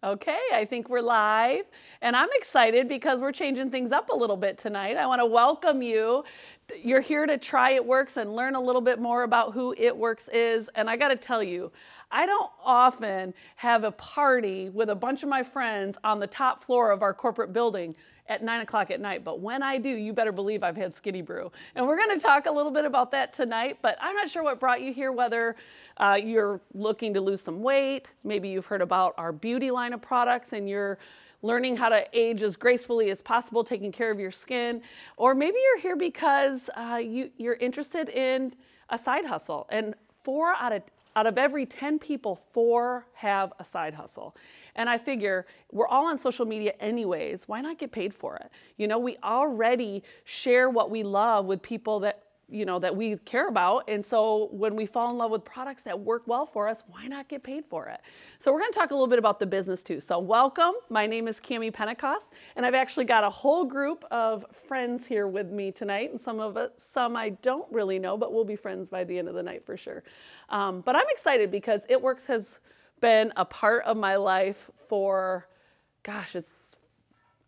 Okay, I think we're live, and I'm excited because we're changing things up a little bit tonight. I want to welcome you. You're here to try It Works and learn a little bit more about who It Works is. And I got to tell you, I don't often have a party with a bunch of my friends on the top floor of our corporate building at 9 o'clock at night. But when I do, you better believe I've had Skinny Brew. And we're going to talk a little bit about that tonight, but I'm not sure what brought you here, whether you're looking to lose some weight, maybe you've heard about our beauty line of products and you're learning how to age as gracefully as possible, taking care of your skin, or maybe you're here because you're interested in a side hustle. And 4 out of every 10 people, 4 have a side hustle. And I figure we're all on social media anyways. Why not get paid for it? You know, we already share what we love with people that that we care about. And so when we fall in love with products that work well for us, why not get paid for it? So we're going to talk a little bit about the business too. So welcome. My name is Kimmy Pentecost, and I've actually got a whole group of friends here with me tonight. And some I don't really know, but we'll be friends by the end of the night for sure. But I'm excited because It Works has been a part of my life for, gosh,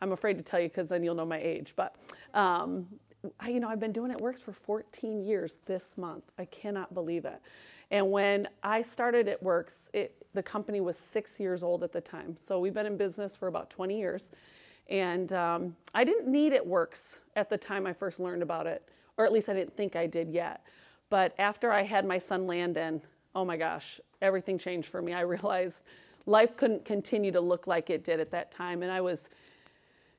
I'm afraid to tell you because then you'll know my age, but I've been doing It Works for 14 years this month. I cannot believe it. And when I started It Works, the company was 6 years old at the time. So we've been in business for about 20 years. And I didn't need It Works at the time I first learned about it, or at least I didn't think I did yet. But after I had my son Landon, oh my gosh, everything changed for me. I realized life couldn't continue to look like it did at that time. And I was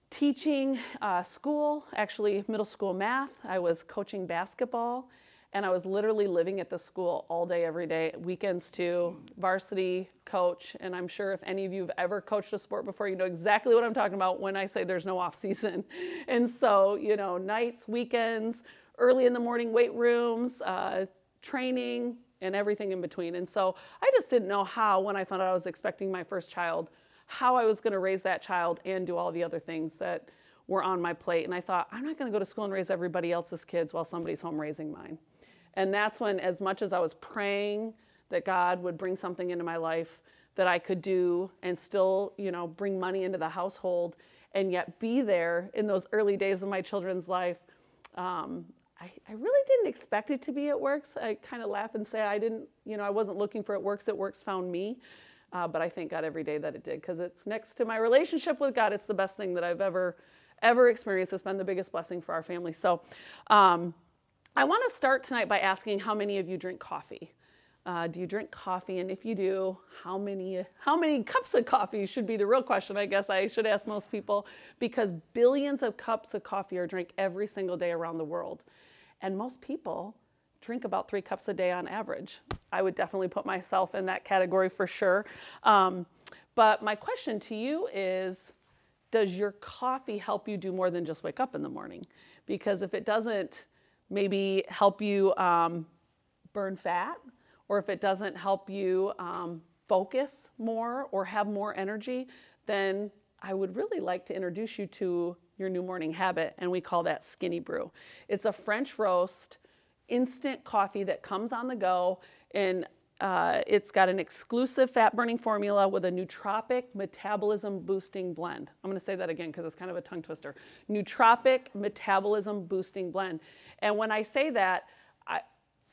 teaching school, actually middle school math. I was coaching basketball, and I was literally living at the school all day, every day, weekends too, varsity coach. And I'm sure if any of you have ever coached a sport before, you know exactly what I'm talking about when I say there's no off season. And so, nights, weekends, early in the morning weight rooms, training, and everything in between. And so I just didn't know how, when I found out I was expecting my first child, how I was going to raise that child and do all the other things that were on my plate. And I thought, I'm not going to go to school and raise everybody else's kids while somebody's home raising mine. And that's when, as much as I was praying that God would bring something into my life that I could do and still, bring money into the household and yet be there in those early days of my children's life, I really didn't expect it to be It Works. I kind of laugh and say I wasn't looking for It Works. It Works found me. But I thank God every day that it did, because it's next to my relationship with God. It's the best thing that I've ever experienced. It's been the biggest blessing for our family. So I want to start tonight by asking how many of you drink coffee. Do you drink coffee? And if you do, how many cups of coffee should be the real question, I guess I should ask most people, because billions of cups of coffee are drank every single day around the world. And most people drink about 3 cups a day on average. I would definitely put myself in that category for sure. But my question to you is, does your coffee help you do more than just wake up in the morning? Because if it doesn't maybe help you burn fat, or if it doesn't help you focus more or have more energy, then I would really like to introduce you to your new morning habit, and we call that Skinny Brew. It's a French roast instant coffee that comes on the go, and it's got an exclusive fat burning formula with a nootropic metabolism boosting blend. I'm going to say that again because it's kind of a tongue twister. Nootropic metabolism boosting blend. And when I say that,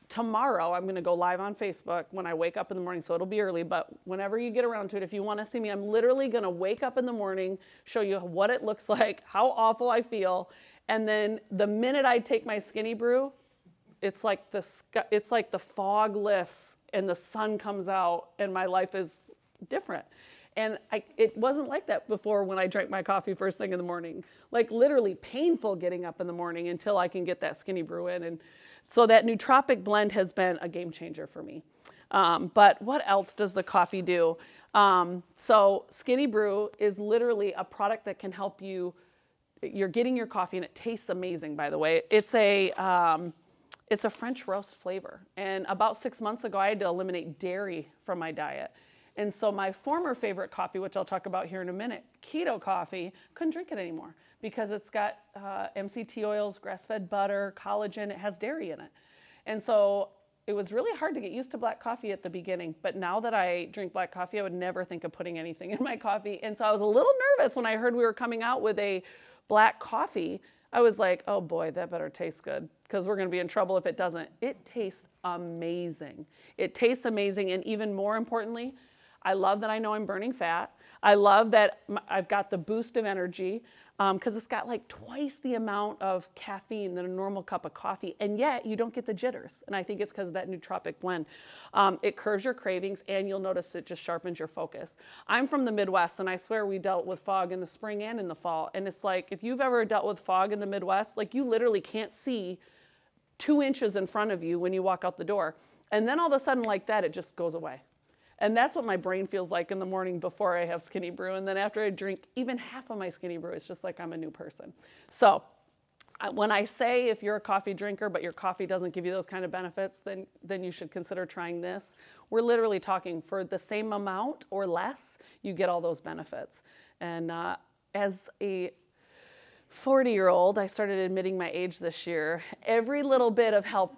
tomorrow I'm going to go live on Facebook when I wake up in the morning, so it'll be early, but whenever you get around to it, if you want to see me, I'm literally going to wake up in the morning, show you what it looks like, how awful I feel, and then the minute I take my Skinny Brew, it's like the fog lifts and the sun comes out and my life is different. And it wasn't like that before when I drank my coffee first thing in the morning. Like literally painful getting up in the morning until I can get that Skinny Brew in. And so that nootropic blend has been a game changer for me. But what else does the coffee do? So Skinny Brew is literally a product that can help you. You're getting your coffee and it tastes amazing, by the way. It's a French roast flavor. And about 6 months ago, I had to eliminate dairy from my diet. And so my former favorite coffee, which I'll talk about here in a minute, Keto Coffee, couldn't drink it anymore because it's got MCT oils, grass-fed butter, collagen, it has dairy in it. And so it was really hard to get used to black coffee at the beginning. But now that I drink black coffee, I would never think of putting anything in my coffee. And so I was a little nervous when I heard we were coming out with a black coffee. I was like, oh boy, that better taste good, because we're going to be in trouble if it doesn't. It tastes amazing. It tastes amazing. And even more importantly, I love that I know I'm burning fat. I love that I've got the boost of energy, because it's got like twice the amount of caffeine than a normal cup of coffee, and yet you don't get the jitters. And I think it's because of that nootropic blend. It curbs your cravings, and you'll notice it just sharpens your focus. I'm from the Midwest, and I swear we dealt with fog in the spring and in the fall. And it's like, if you've ever dealt with fog in the Midwest, like you literally can't see 2 inches in front of you when you walk out the door. And then all of a sudden like that, it just goes away. And that's what my brain feels like in the morning before I have Skinny Brew. And then after I drink even half of my Skinny Brew, it's just like I'm a new person. So when I say if you're a coffee drinker, but your coffee doesn't give you those kind of benefits, then you should consider trying this. We're literally talking for the same amount or less, you get all those benefits. And as a 40-year-old, I started admitting my age this year. Every little bit of help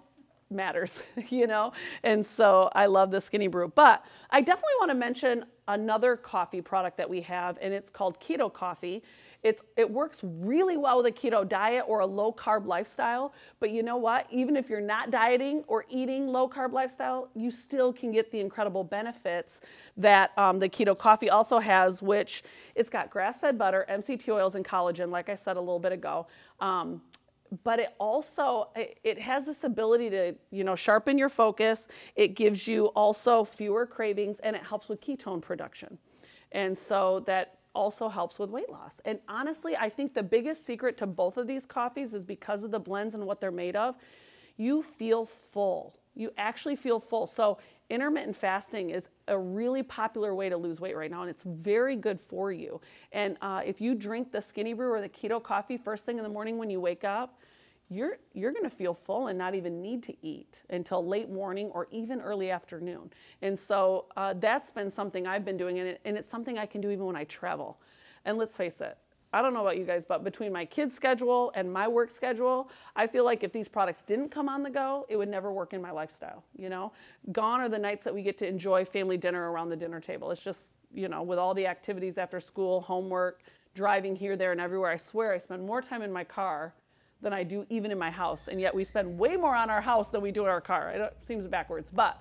matters, you know? And so I love the Skinny Brew. But I definitely want to mention another coffee product that we have, and it's called Keto Coffee. It works really well with a keto diet or a low carb lifestyle. But you know what? Even if you're not dieting or eating low carb lifestyle, you still can get the incredible benefits that the Keto Coffee also has, which it's got grass-fed butter, MCT oils, and collagen, like I said a little bit ago. But it also, it has this ability to, you know, sharpen your focus. It gives you also fewer cravings, and it helps with ketone production. And so that also helps with weight loss. And honestly, I think the biggest secret to both of these coffees is because of the blends and what they're made of, you feel full. You actually feel full. So intermittent fasting is a really popular way to lose weight right now, and it's very good for you. And if you drink the Skinny Brew or the Keto Coffee first thing in the morning when you wake up, you're going to feel full and not even need to eat until late morning or even early afternoon. And so that's been something I've been doing, and it's something I can do even when I travel. And let's face it, I don't know about you guys, but between my kids' schedule and my work schedule, I feel like if these products didn't come on the go, it would never work in my lifestyle, you know? Gone are the nights that we get to enjoy family dinner around the dinner table. It's just, you know, with all the activities after school, homework, driving here, there, and everywhere, I swear I spend more time in my car than I do even in my house. And yet we spend way more on our house than we do in our car. It seems backwards, but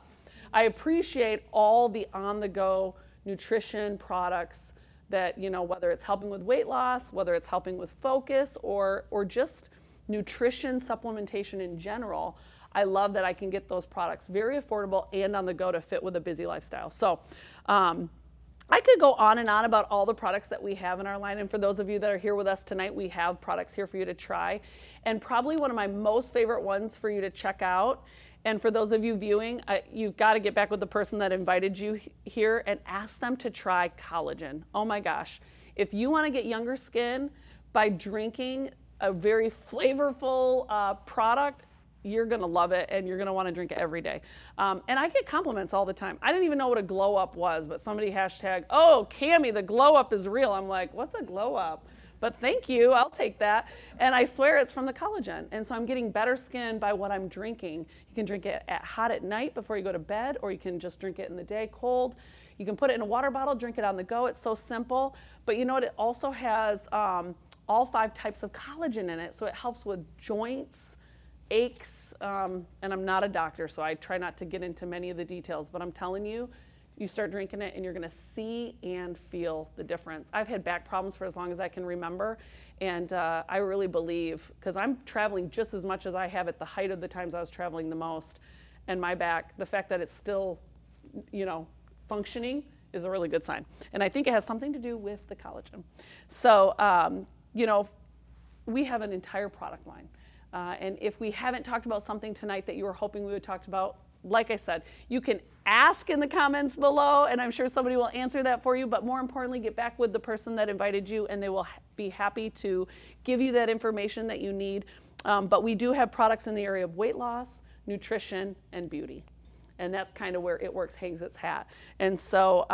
I appreciate all the on-the-go nutrition products that, you know, whether it's helping with weight loss, whether it's helping with focus, or just nutrition supplementation in general. I love that I can get those products very affordable and on the go to fit with a busy lifestyle. So I could go on and on about all the products that we have in our line. And for those of you that are here with us tonight, we have products here for you to try. And probably one of my most favorite ones for you to check out, and for those of you viewing, you've got to get back with the person that invited you here and ask them to try collagen. Oh my gosh. If you want to get younger skin by drinking a very flavorful product, you're going to love it, and you're going to want to drink it every day. And I get compliments all the time. I didn't even know what a glow up was, but somebody hashtag, oh, Cammie, the glow up is real. I'm like, what's a glow up? But thank you, I'll take that. And I swear it's from the collagen. And so I'm getting better skin by what I'm drinking. You can drink it hot at night before you go to bed, or you can just drink it in the day cold. You can put it in a water bottle, drink it on the go. It's so simple. But you know what? It also has all 5 types of collagen in it. So it helps with joints, aches, and I'm not a doctor, so I try not to get into many of the details, but I'm telling you, you start drinking it and you're gonna see and feel the difference. I've had back problems for as long as I can remember, and I really believe, because I'm traveling just as much as I have at the height of the times I was traveling the most, and my back, the fact that it's still, you know, functioning is a really good sign. And I think it has something to do with the collagen. So, you know, we have an entire product line. And if we haven't talked about something tonight that you were hoping we would talk about, like I said, you can ask in the comments below, and I'm sure somebody will answer that for you. But more importantly, get back with the person that invited you, and they will be happy to give you that information that you need. But we do have products in the area of weight loss, nutrition, and beauty. And that's kind of where It Works hangs its hat. And so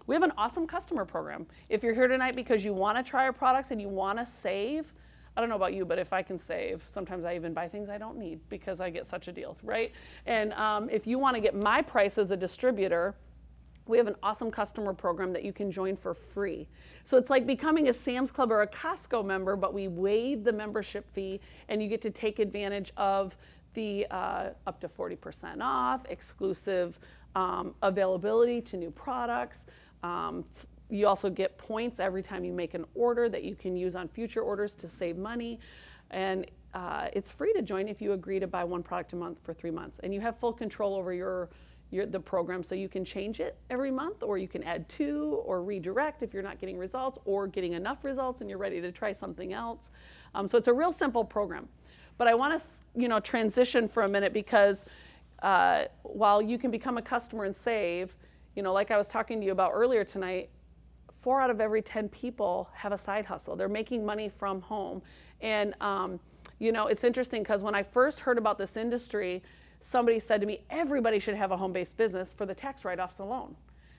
we have an awesome customer program. If you're here tonight because you want to try our products and you want to save, I don't know about you, but if I can save, sometimes I even buy things I don't need because I get such a deal, right? And if you want to get my price as a distributor, we have an awesome customer program that you can join for free. So it's like becoming a Sam's Club or a Costco member, but we waive the membership fee and you get to take advantage of the up to 40% off, exclusive availability to new products. You also get points every time you make an order that you can use on future orders to save money. And it's free to join if you agree to buy one product a month for 3 months. And you have full control over the program, so you can change it every month, or you can add to or redirect if you're not getting results or getting enough results and you're ready to try something else. So it's a real simple program. But I want to transition for a minute because while you can become a customer and save, like I was talking to you about earlier tonight, 4 out of every 10 people have a side hustle. They're making money from home. And, it's interesting because when I first heard about this industry, somebody said to me, everybody should have a home-based business for the tax write-offs alone.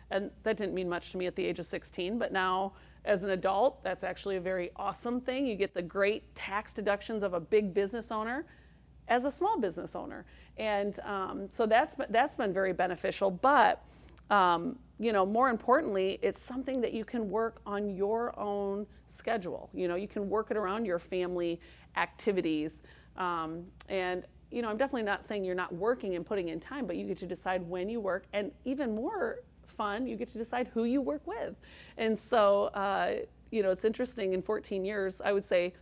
And that didn't mean much to me at the age of 16, but now as an adult, that's actually a very awesome thing. You get the great tax deductions of a big business owner as a small business owner. And so that's been very beneficial. But more importantly, it's something that you can work on your own schedule. You can work it around your family activities. I'm definitely not saying you're not working and putting in time, but you get to decide when you work, and even more fun, you get to decide who you work with. And so, it's interesting, in 14 years, I would say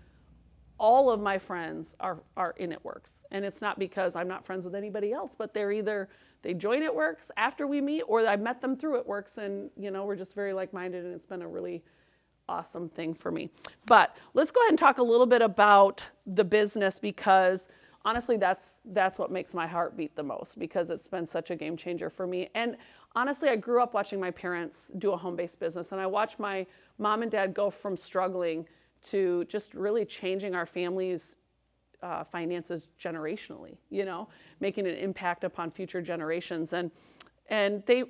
all of my friends are in It Works. And it's not because I'm not friends with anybody else, but they join It Works after we meet, or I met them through It Works, and we're just very like-minded, and it's been a really awesome thing for me. But let's go ahead and talk a little bit about the business, because honestly, that's what makes my heart beat the most, because it's been such a game changer for me. And honestly, I grew up watching my parents do a home-based business, and I watched my mom and dad go from struggling to just really changing our family's finances generationally, making an impact upon future generations. And they,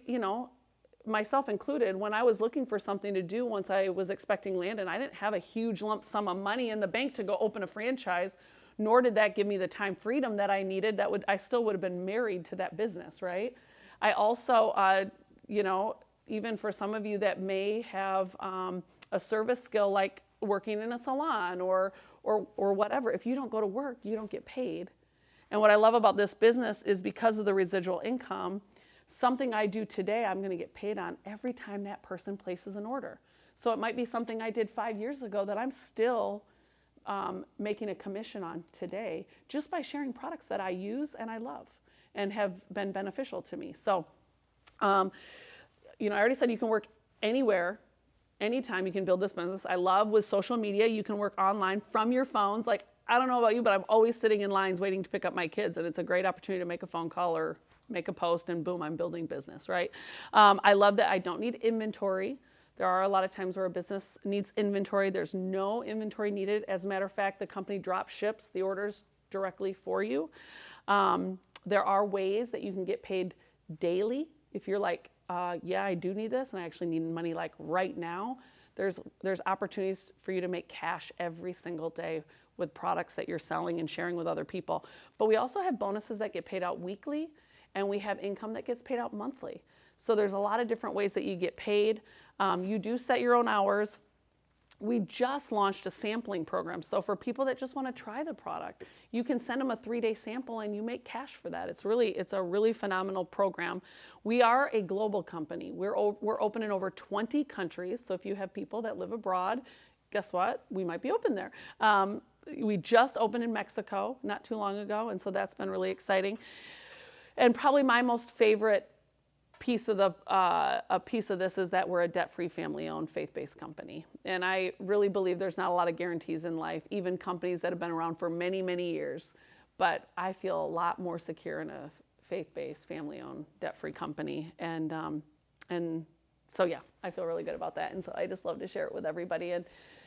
myself included, when I was looking for something to do once I was expecting land and I didn't have a huge lump sum of money in the bank to go open a franchise, nor did that give me the time freedom that I needed, I still would have been married to that business, right? I also, even for some of you that may have a service skill like working in a salon or whatever, if you don't go to work, you don't get paid. And what I love about this business is because of the residual income, something I do today, I'm going to get paid on every time that person places an order. So it might be something I did 5 years ago that I'm still making a commission on today, just by sharing products that I use and I love and have been beneficial to me. So, I already said you can work anywhere, anytime you can build this business. I love with social media, you can work online from your phones. Like, I don't know about you, but I'm always sitting in lines waiting to pick up my kids, and it's a great opportunity to make a phone call or make a post, and boom, I'm building business, right? I love that I don't need inventory. There are a lot of times where a business needs inventory. There's no inventory needed. As a matter of fact, the company drop ships the orders directly for you. There are ways that you can get paid daily. If you're like, yeah, I do need this and I actually need money like right now, there's opportunities for you to make cash every single day with products that you're selling and sharing with other people. But we also have bonuses that get paid out weekly, and we have income that gets paid out monthly. So there's a lot of different ways that you get paid. You do set your own hours. We just launched a sampling program. So for people that just want to try the product, you can send them a 3-day sample and you make cash for that. It's a really phenomenal program. We are a global company. We're open in over 20 countries. So if you have people that live abroad, guess what? We might be open there. We just opened in Mexico not too long ago, and so that's been really exciting. And probably my most favorite piece of this is that we're a debt-free, family-owned, faith-based company. And I really believe there's not a lot of guarantees in life, even companies that have been around for many, many years. But I feel a lot more secure in a faith-based, family-owned, debt-free company. And so yeah, I feel really good about that. And so I just love to share it with everybody. And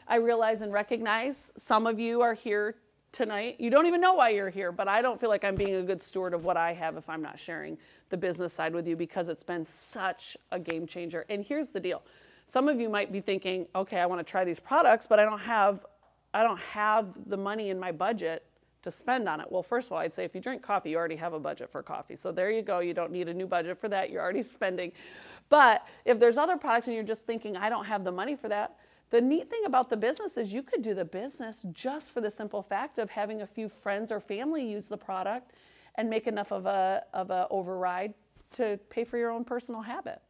I realize and recognize some of you are here tonight. You don't even know why you're here, but I don't feel like I'm being a good steward of what I have if I'm not sharing the business side with you, because it's been such a game changer. And here's the deal. Some of you might be thinking, okay, I want to try these products, but I don't have have the money in my budget to spend on it. Well, first of all, I'd say if you drink coffee, you already have a budget for coffee. So there you go. You don't need a new budget for that. You're already spending. But if there's other products and you're just thinking, I don't have the money for that, the neat thing about the business is you could do the business just for the simple fact of having a few friends or family use the product and make enough of a override to pay for your own personal habit.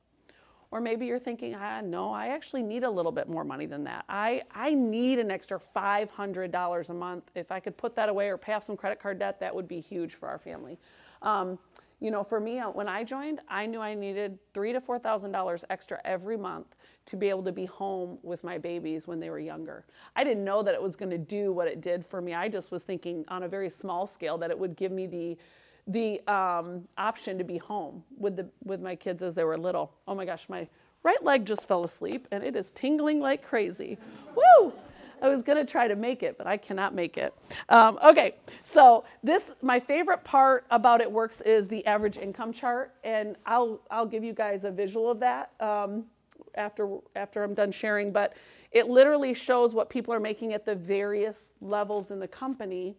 Or maybe you're thinking, no, I actually need a little bit more money than that. I need an extra $500 a month. If I could put that away or pay off some credit card debt, that would be huge for our family. For me, when I joined, I knew I needed $3,000 to $4,000 extra every month to be able to be home with my babies when they were younger. I didn't know that it was going to do what it did for me. I just was thinking on a very small scale that it would give me the option to be home with my kids as they were little. Oh my gosh, my right leg just fell asleep and it is tingling like crazy. Woo! I was gonna try to make it, but I cannot make it. Okay, so my favorite part about It Works is the average income chart, and I'll give you guys a visual of that after I'm done sharing, but it literally shows what people are making at the various levels in the company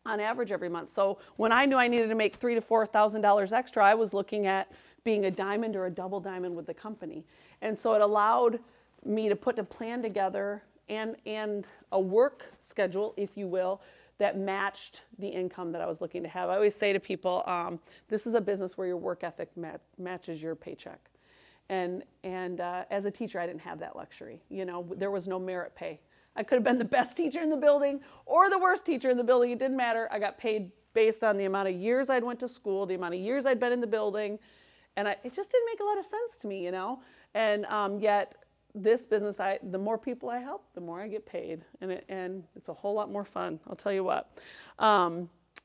on average every month. So when I knew I needed to make $3,000 to $4,000 extra, I was looking at being a diamond or a double diamond with the company. And so it allowed me to put a plan together and a work schedule, if you will, that matched the income that I was looking to have. I always say to people, this is a business where your work ethic matches your paycheck. And as a teacher, I didn't have that luxury. There was no merit pay. I could have been the best teacher in the building or the worst teacher in the building. It didn't matter. I got paid based on the amount of years I'd went to school, the amount of years I'd been in the building. And it just didn't make a lot of sense to me, And yet this business, the more people I help, the more I get paid. And it's a whole lot more fun, I'll tell you what.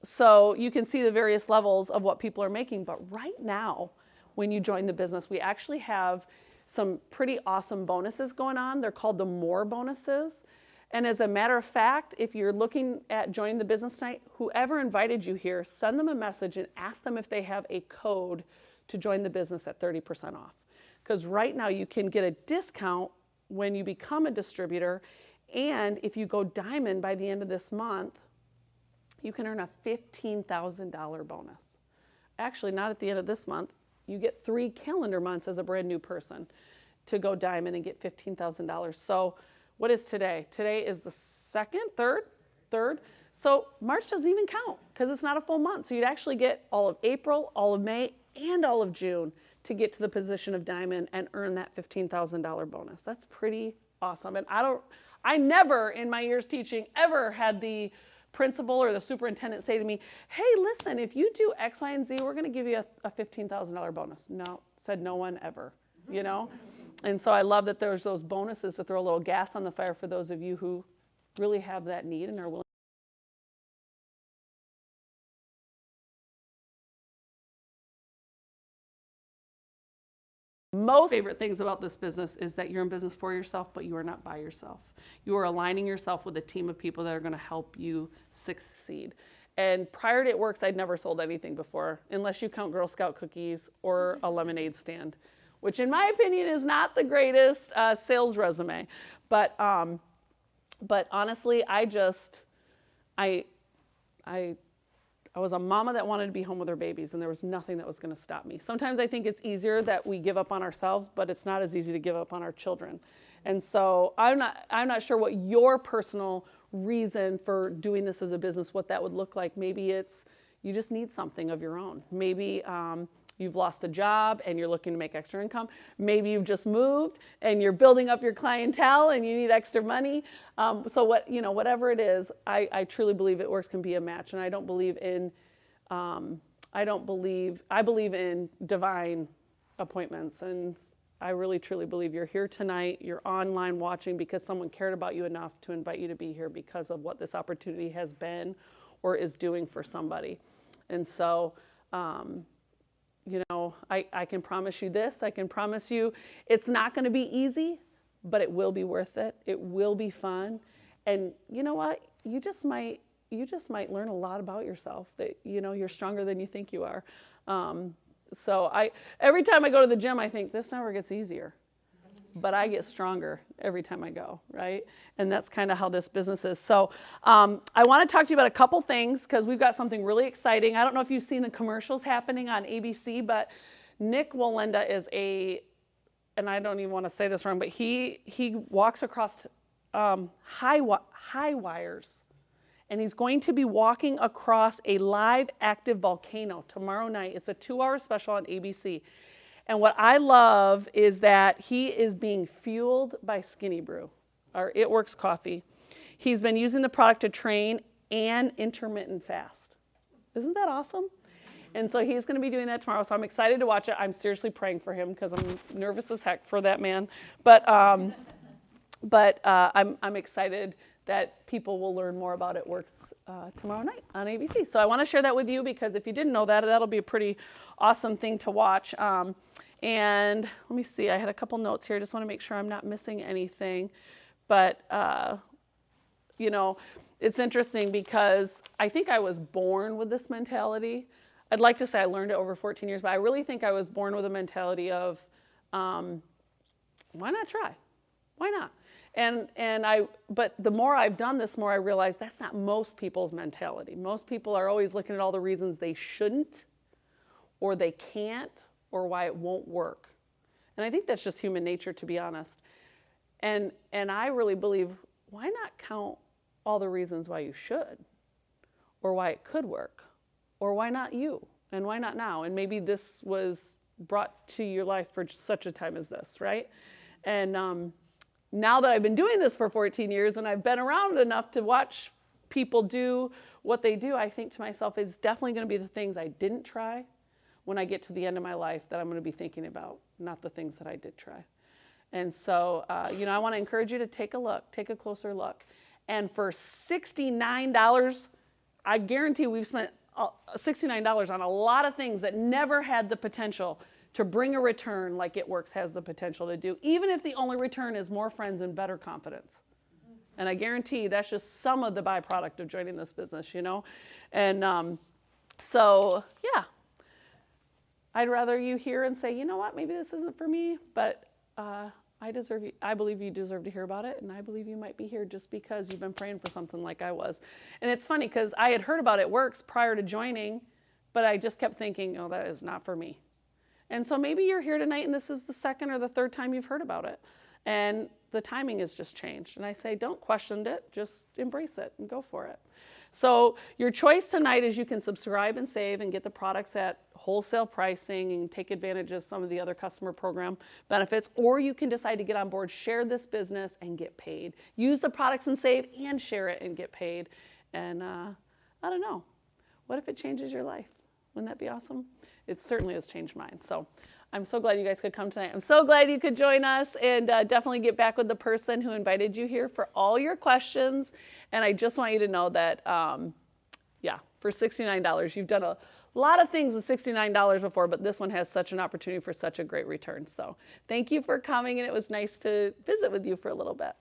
So you can see the various levels of what people are making. But right now, when you join the business, we actually have some pretty awesome bonuses going on. They're called the More bonuses. And as a matter of fact, if you're looking at joining the business tonight, whoever invited you here, send them a message and ask them if they have a code to join the business at 30% off. Because right now you can get a discount when you become a distributor. And if you go diamond by the end of this month, you can earn a $15,000 bonus. Actually, not at the end of this month. You get 3 calendar months as a brand new person to go diamond and get $15,000. So what is today? Today is the third. So March doesn't even count because it's not a full month. So you'd actually get all of April, all of May, and all of June to get to the position of diamond and earn that $15,000 bonus. That's pretty awesome. And I never in my years teaching ever had the principal or the superintendent say to me, hey, listen, if you do X, Y, and Z, we're going to give you a $15,000 bonus. No, said no one ever, And so I love that there's those bonuses to throw a little gas on the fire for those of you who really have that need and are willing. Most favorite things about this business is that you're in business for yourself, but you are not by yourself. You are aligning yourself with a team of people that are going to help you succeed. And prior to It Works, I'd never sold anything before, unless you count Girl Scout cookies or a lemonade stand, which in my opinion is not the greatest sales resume. But honestly, I was a mama that wanted to be home with her babies, and there was nothing that was going to stop me. Sometimes I think it's easier that we give up on ourselves, but it's not as easy to give up on our children. And so I'm not sure what your personal reason for doing this as a business, what that would look like. Maybe it's you just need something of your own. Maybe you've lost a job and you're looking to make extra income. Maybe you've just moved and you're building up your clientele and you need extra money. So whatever it is, I truly believe It Works can be a match. And I believe in divine appointments. And I really, truly believe you're here tonight. You're online watching because someone cared about you enough to invite you to be here because of what this opportunity has been or is doing for somebody. And so, I can promise you this. I can promise you it's not going to be easy, but it will be worth it. It will be fun. And you know what? You just might learn a lot about yourself that, you're stronger than you think you are. So every time I go to the gym, I think this never gets easier. but I get stronger every time I go, right? And that's kind of how this business is. So I want to talk to you about a couple things because we've got something really exciting. I don't know if you've seen the commercials happening on ABC, but Nick Walenda is and I don't even want to say this wrong, but he walks across high wires. And he's going to be walking across a live active volcano tomorrow night. It's a 2-hour special on ABC. And what I love is that he is being fueled by Skinny Brew, or It Works Coffee. He's been using the product to train and intermittent fast. Isn't that awesome? And so he's going to be doing that tomorrow. So I'm excited to watch it. I'm seriously praying for him because I'm nervous as heck for that man. But I'm excited that people will learn more about It Works tomorrow night on ABC. So I want to share that with you because if you didn't know that, that'll be a pretty awesome thing to watch. And let me see, I had a couple notes here. I just want to make sure I'm not missing anything. But, you know, it's interesting because I think I was born with this mentality. I'd like to say I learned it over 14 years, but I really think I was born with a mentality of, why not try? Why not? But the more I've done this, more I realize that's not most people's mentality. Most people are always looking at all the reasons they shouldn't, or they can't, or why it won't work. And I think that's just human nature, to be honest. And I really believe, why not count all the reasons why you should, or why it could work, or why not you, and why not now? And maybe this was brought to your life for such a time as this, right? And now that I've been doing this for 14 years and I've been around enough to watch people do what they do, I think to myself, it's definitely going to be the things I didn't try when I get to the end of my life that I'm going to be thinking about, not the things that I did try. And so, you know, I want to encourage you to take a closer look. And for $69, I guarantee we've spent $69 on a lot of things that never had the potential to bring a return like It Works has the potential to do, even if the only return is more friends and better confidence. And I guarantee that's just some of the byproduct of joining this business, you know? And so, yeah, I'd rather you hear and say, you know what, maybe this isn't for me, but I believe you deserve to hear about it, and I believe you might be here just because you've been praying for something like I was. And it's funny because I had heard about It Works prior to joining, but I just kept thinking, oh, that is not for me. And so maybe you're here tonight and this is the second or the third time you've heard about it. And the timing has just changed. And I say, don't question it, just embrace it and go for it. So your choice tonight is you can subscribe and save and get the products at wholesale pricing and take advantage of some of the other customer program benefits, or you can decide to get on board, share this business and get paid. Use the products and save and share it and get paid. And I don't know, what if it changes your life? Wouldn't that be awesome? It certainly has changed mine. So I'm so glad you guys could come tonight. I'm so glad you could join us, and definitely get back with the person who invited you here for all your questions. And I just want you to know that, yeah, for $69, you've done a lot of things with $69 before, but this one has such an opportunity for such a great return. So thank you for coming, and it was nice to visit with you for a little bit.